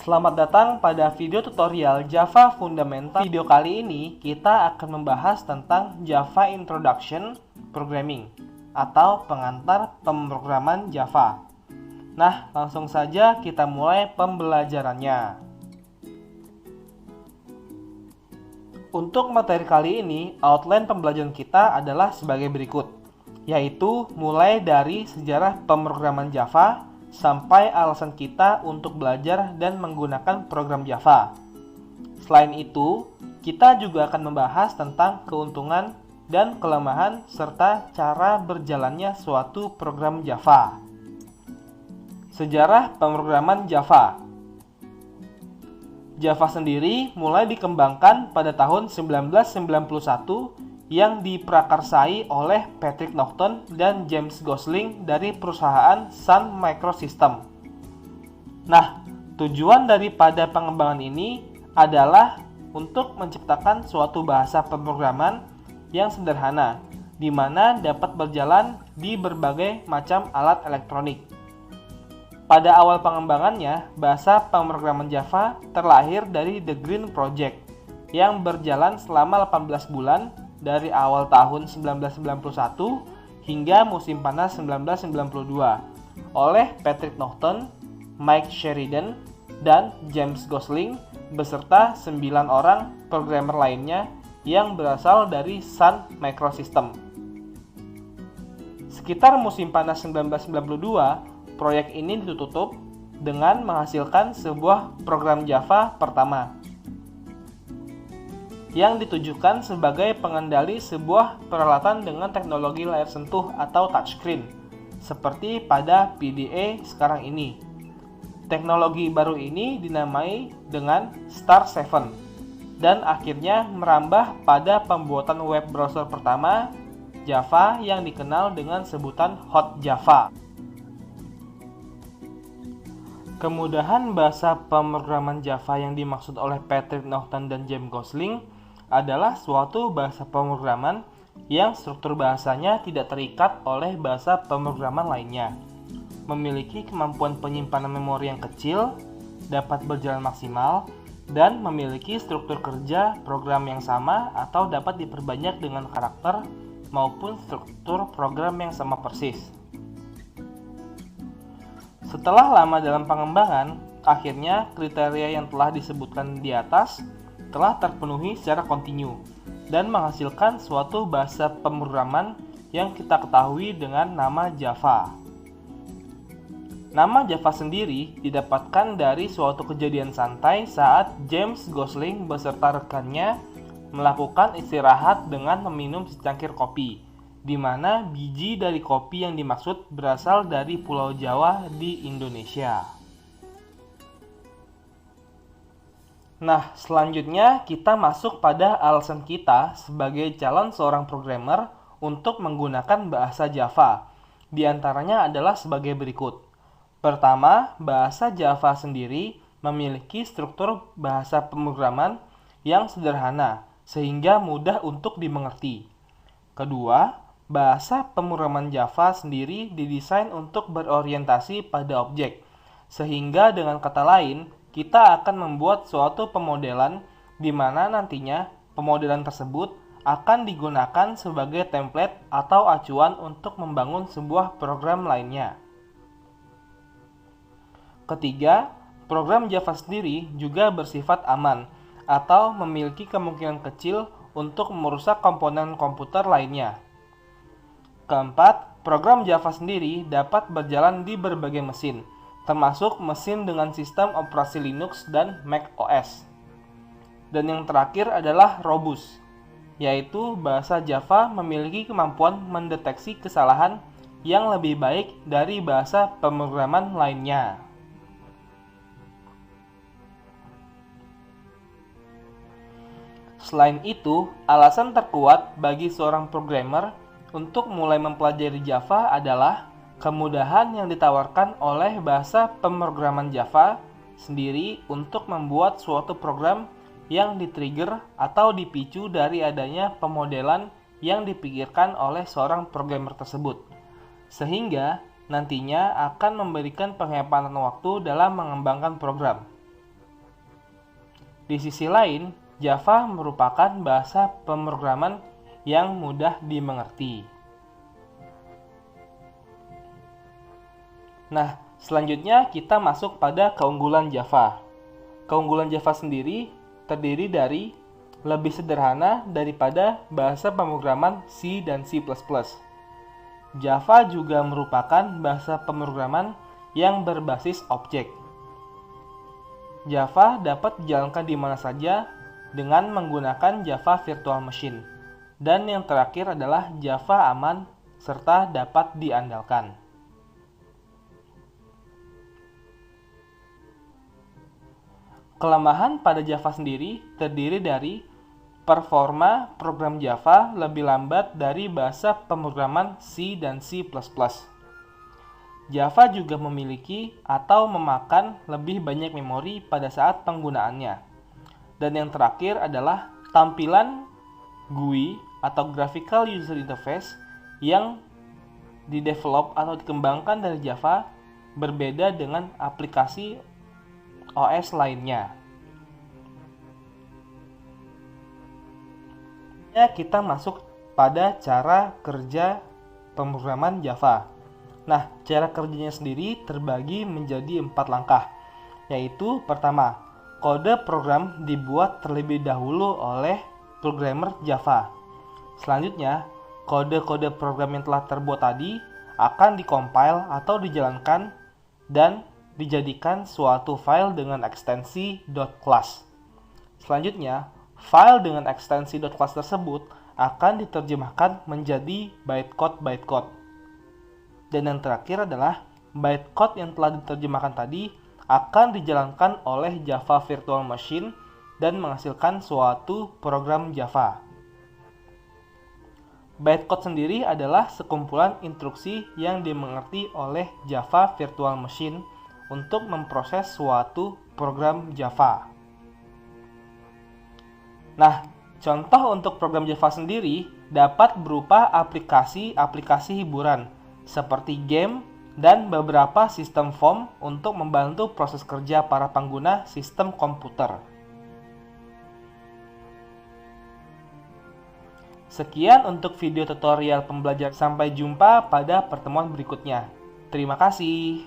Selamat datang pada video tutorial Java Fundamental. Video kali ini kita akan membahas tentang Java Introduction Programming atau pengantar pemrograman Java. Nah, langsung saja kita mulai pembelajarannya. Untuk materi kali ini, outline pembelajaran kita adalah sebagai berikut, yaitu mulai dari sejarah pemrograman Java sampai alasan kita untuk belajar dan menggunakan program Java. Selain itu, kita juga akan membahas tentang keuntungan dan kelemahan serta cara berjalannya suatu program Java. Sejarah pemrograman Java. Java sendiri mulai dikembangkan pada tahun 1991 yang diprakarsai oleh Patrick Norton dan James Gosling dari perusahaan Sun Microsystems. Nah, tujuan daripada pengembangan ini adalah untuk menciptakan suatu bahasa pemrograman yang sederhana, di mana dapat berjalan di berbagai macam alat elektronik. Pada awal pengembangannya, bahasa pemrograman Java terlahir dari The Green Project yang berjalan selama 18 bulan dari awal tahun 1991 hingga musim panas 1992 oleh Patrick Norton, Mike Sheridan, dan James Gosling beserta 9 orang programmer lainnya yang berasal dari Sun Microsystems. Sekitar musim panas 1992, proyek ini ditutup dengan menghasilkan sebuah program Java pertama yang ditujukan sebagai pengendali sebuah peralatan dengan teknologi layar sentuh atau touchscreen, seperti pada PDA sekarang ini. Teknologi baru ini dinamai dengan Star 7 dan akhirnya merambah pada pembuatan web browser pertama Java yang dikenal dengan sebutan Hot Java. Kemudahan bahasa pemrograman Java yang dimaksud oleh Patrick Norton dan James Gosling adalah suatu bahasa pemrograman yang struktur bahasanya tidak terikat oleh bahasa pemrograman lainnya, memiliki kemampuan penyimpanan memori yang kecil, dapat berjalan maksimal, dan memiliki struktur kerja program yang sama atau dapat diperbanyak dengan karakter maupun struktur program yang sama persis. Setelah lama dalam pengembangan, akhirnya kriteria yang telah disebutkan di atas telah terpenuhi secara kontinu dan menghasilkan suatu bahasa pemrograman yang kita ketahui dengan nama Java. Nama Java sendiri didapatkan dari suatu kejadian santai saat James Gosling beserta rekannya melakukan istirahat dengan meminum secangkir kopi, di mana biji dari kopi yang dimaksud berasal dari Pulau Jawa di Indonesia. Nah, selanjutnya kita masuk pada alasan kita sebagai calon seorang programmer untuk menggunakan bahasa Java. Di antaranya adalah sebagai berikut. Pertama, bahasa Java sendiri memiliki struktur bahasa pemrograman yang sederhana sehingga mudah untuk dimengerti. Kedua, bahasa pemrograman Java sendiri didesain untuk berorientasi pada objek, sehingga dengan kata lain, kita akan membuat suatu pemodelan di mana nantinya pemodelan tersebut akan digunakan sebagai template atau acuan untuk membangun sebuah program lainnya. Ketiga, program Java sendiri juga bersifat aman atau memiliki kemungkinan kecil untuk merusak komponen komputer lainnya. Keempat, program Java sendiri dapat berjalan di berbagai mesin, termasuk mesin dengan sistem operasi Linux dan Mac OS. Dan yang terakhir adalah robust, yaitu bahasa Java memiliki kemampuan mendeteksi kesalahan yang lebih baik dari bahasa pemrograman lainnya. Selain itu, alasan terkuat bagi seorang programmer untuk mulai mempelajari Java adalah kemudahan yang ditawarkan oleh bahasa pemrograman Java sendiri untuk membuat suatu program yang di-trigger atau dipicu dari adanya pemodelan yang dipikirkan oleh seorang programmer tersebut, sehingga nantinya akan memberikan penghematan waktu dalam mengembangkan program. Di sisi lain, Java merupakan bahasa pemrograman yang mudah dimengerti. Nah, selanjutnya kita masuk pada keunggulan Java. Keunggulan Java sendiri terdiri dari lebih sederhana daripada bahasa pemrograman C dan C++. Java juga merupakan bahasa pemrograman yang berbasis objek. Java dapat dijalankan di mana saja dengan menggunakan Java Virtual Machine. Dan yang terakhir adalah Java aman serta dapat diandalkan. Kelemahan pada Java sendiri terdiri dari performa program Java lebih lambat dari bahasa pemrograman C dan C++. Java juga memiliki atau memakan lebih banyak memori pada saat penggunaannya. Dan yang terakhir adalah tampilan GUI atau Graphical User Interface yang didevelop atau dikembangkan dari Java berbeda dengan aplikasi OS lainnya. Kita masuk pada cara kerja pemrograman Java. Nah, cara kerjanya sendiri terbagi menjadi 4 langkah, yaitu pertama, kode program dibuat terlebih dahulu oleh programmer Java. Selanjutnya, kode-kode program yang telah terbuat tadi akan dikompil atau dijalankan dan dijadikan suatu file dengan ekstensi .class. Selanjutnya, file dengan ekstensi .class tersebut akan diterjemahkan menjadi bytecode. Dan yang terakhir adalah bytecode yang telah diterjemahkan tadi akan dijalankan oleh Java Virtual Machine dan menghasilkan suatu program Java. Bytecode sendiri adalah sekumpulan instruksi yang dimengerti oleh Java Virtual Machine untuk memproses suatu program Java. Nah, contoh untuk program Java sendiri dapat berupa aplikasi-aplikasi hiburan seperti game dan beberapa sistem form untuk membantu proses kerja para pengguna sistem komputer. Sekian untuk video tutorial pembelajaran. Sampai jumpa pada pertemuan berikutnya. Terima kasih.